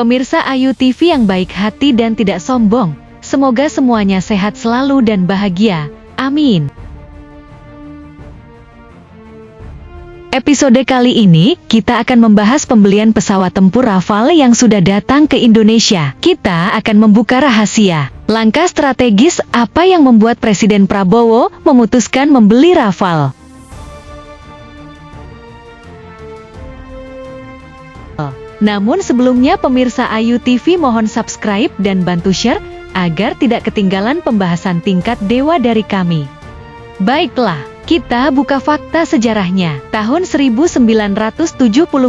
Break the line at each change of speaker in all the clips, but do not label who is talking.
Pemirsa Ayu TV yang baik hati dan tidak sombong, semoga semuanya sehat selalu dan bahagia. Amin. Episode kali ini, kita akan membahas pembelian pesawat tempur Rafale yang sudah datang ke Indonesia. Kita akan membuka rahasia. Langkah strategis apa yang membuat Presiden Prabowo memutuskan membeli Rafale. Namun sebelumnya pemirsa Ayu TV mohon subscribe dan bantu share, agar tidak ketinggalan pembahasan tingkat dewa dari kami. Baiklah, kita buka fakta sejarahnya. Tahun 1970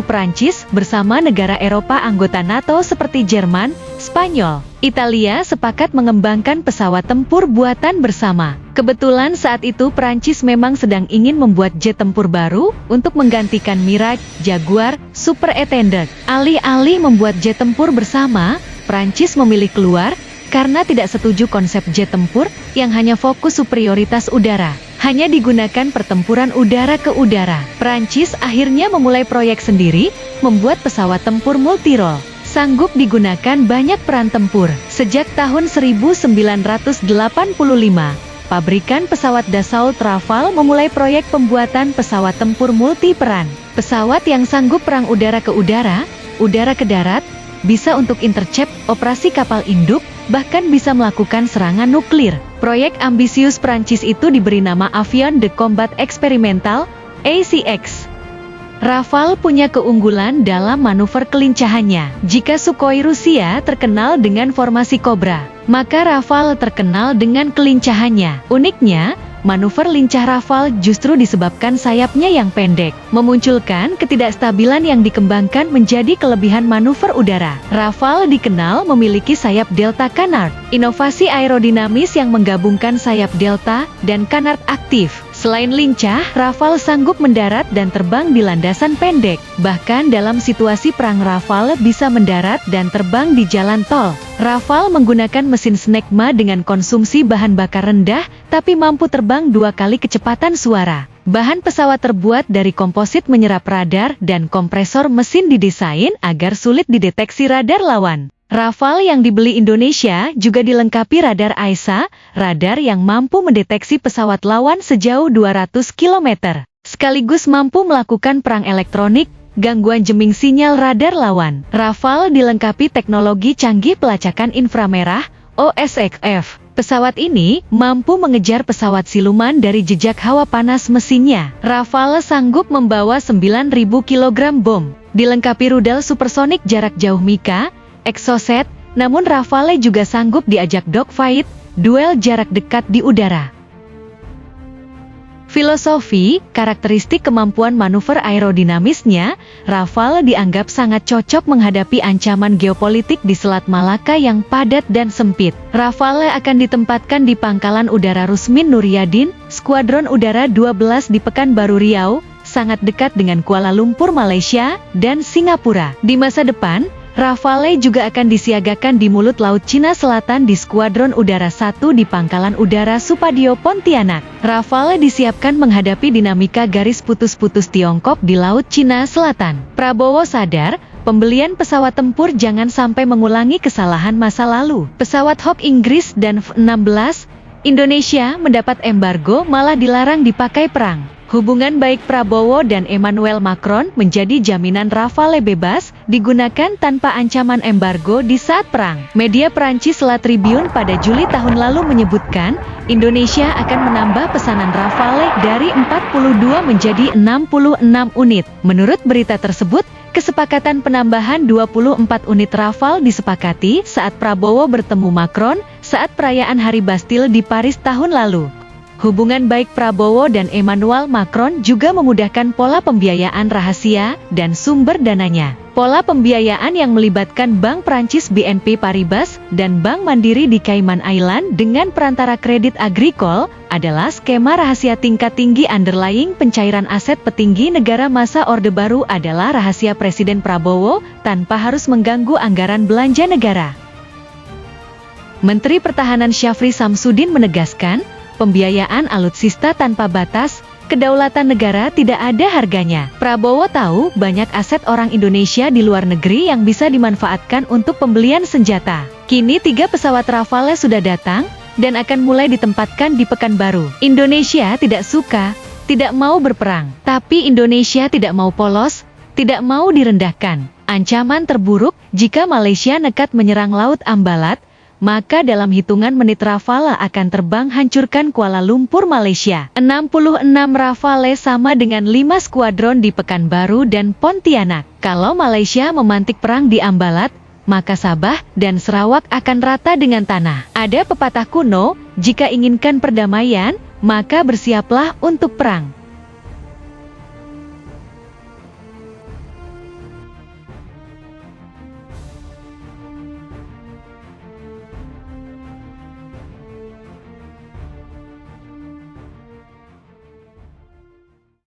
Prancis bersama negara Eropa anggota NATO seperti Jerman, Spanyol, Italia sepakat mengembangkan pesawat tempur buatan bersama. Kebetulan saat itu Prancis memang sedang ingin membuat jet tempur baru untuk menggantikan Mirage, Jaguar, Super Étendard. Alih-alih membuat jet tempur bersama, Prancis memilih keluar karena tidak setuju konsep jet tempur yang hanya fokus superioritas udara. Hanya digunakan pertempuran udara ke udara. Prancis akhirnya memulai proyek sendiri, membuat pesawat tempur multirole. Sanggup digunakan banyak peran tempur. Sejak tahun 1985, pabrikan pesawat Dassault Rafale memulai proyek pembuatan pesawat tempur multiperan. Pesawat yang sanggup perang udara ke darat, bisa untuk intercept, operasi kapal induk, bahkan bisa melakukan serangan nuklir. Proyek ambisius Prancis itu diberi nama Avion de Combat Experimental, ACX. Rafale punya keunggulan dalam manuver kelincahannya. Jika Sukhoi Rusia terkenal dengan formasi Cobra, maka Rafale terkenal dengan kelincahannya. Uniknya, manuver lincah Rafale justru disebabkan sayapnya yang pendek, memunculkan ketidakstabilan yang dikembangkan menjadi kelebihan manuver udara. Rafale dikenal memiliki sayap Delta Canard, inovasi aerodinamis yang menggabungkan sayap Delta dan Canard aktif. Selain lincah, Rafale sanggup mendarat dan terbang di landasan pendek. Bahkan dalam situasi perang Rafale bisa mendarat dan terbang di jalan tol. Rafale menggunakan mesin Snecma dengan konsumsi bahan bakar rendah, tapi mampu terbang 2 kali kecepatan suara. Bahan pesawat terbuat dari komposit menyerap radar dan kompresor mesin didesain agar sulit dideteksi radar lawan. Rafale yang dibeli Indonesia juga dilengkapi radar AESA, radar yang mampu mendeteksi pesawat lawan sejauh 200 km. Sekaligus mampu melakukan perang elektronik, gangguan jeming sinyal radar lawan. Rafale dilengkapi teknologi canggih pelacakan inframerah, OSXF. Pesawat ini mampu mengejar pesawat siluman dari jejak hawa panas mesinnya. Rafale sanggup membawa 9.000 kg bom. Dilengkapi rudal supersonik jarak jauh Mika, Exocet, namun Rafale juga sanggup diajak dogfight, duel jarak dekat di udara. Filosofi, karakteristik kemampuan manuver aerodinamisnya, Rafale dianggap sangat cocok menghadapi ancaman geopolitik di Selat Malaka yang padat dan sempit. Rafale akan ditempatkan di Pangkalan Udara Rusmin Nuryadin, Skuadron Udara 12 di Pekanbaru Riau, sangat dekat dengan Kuala Lumpur Malaysia, dan Singapura. Di masa depan, Rafale juga akan disiagakan di mulut Laut Cina Selatan di Skuadron Udara 1 di Pangkalan Udara Supadio Pontianak. Rafale disiapkan menghadapi dinamika garis putus-putus Tiongkok di Laut Cina Selatan. Prabowo sadar, pembelian pesawat tempur jangan sampai mengulangi kesalahan masa lalu. Pesawat Hawk Inggris dan F-16, Indonesia mendapat embargo malah dilarang dipakai perang. Hubungan baik Prabowo dan Emmanuel Macron menjadi jaminan Rafale bebas digunakan tanpa ancaman embargo di saat perang. Media Prancis La Tribune pada Juli tahun lalu menyebutkan, Indonesia akan menambah pesanan Rafale dari 42 menjadi 66 unit. Menurut berita tersebut, kesepakatan penambahan 24 unit Rafale disepakati saat Prabowo bertemu Macron saat perayaan Hari Bastille di Paris tahun lalu. Hubungan baik Prabowo dan Emmanuel Macron juga memudahkan pola pembiayaan rahasia dan sumber dananya. Pola pembiayaan yang melibatkan Bank Prancis BNP Paribas dan Bank Mandiri di Cayman Island dengan perantara Crédit Agricole adalah skema rahasia tingkat tinggi. Underlying pencairan aset petinggi negara masa Orde Baru adalah rahasia Presiden Prabowo tanpa harus mengganggu anggaran belanja negara. Menteri Pertahanan Syafri Samsudin menegaskan, pembiayaan alutsista tanpa batas kedaulatan negara tidak ada harganya. Prabowo tahu banyak aset orang Indonesia di luar negeri yang bisa dimanfaatkan untuk pembelian senjata. Kini 3 pesawat Rafale sudah datang dan akan mulai ditempatkan di Pekanbaru. Indonesia tidak suka, tidak mau berperang. Tapi Indonesia tidak mau polos, tidak mau direndahkan. Ancaman terburuk jika Malaysia nekat menyerang Laut Ambalat, maka dalam hitungan menit Rafale akan terbang hancurkan Kuala Lumpur, Malaysia. 66 Rafale sama dengan 5 skuadron di Pekanbaru dan Pontianak. Kalau Malaysia memantik perang di Ambalat, maka Sabah dan Sarawak akan rata dengan tanah. Ada pepatah kuno, jika inginkan perdamaian, maka bersiaplah untuk perang.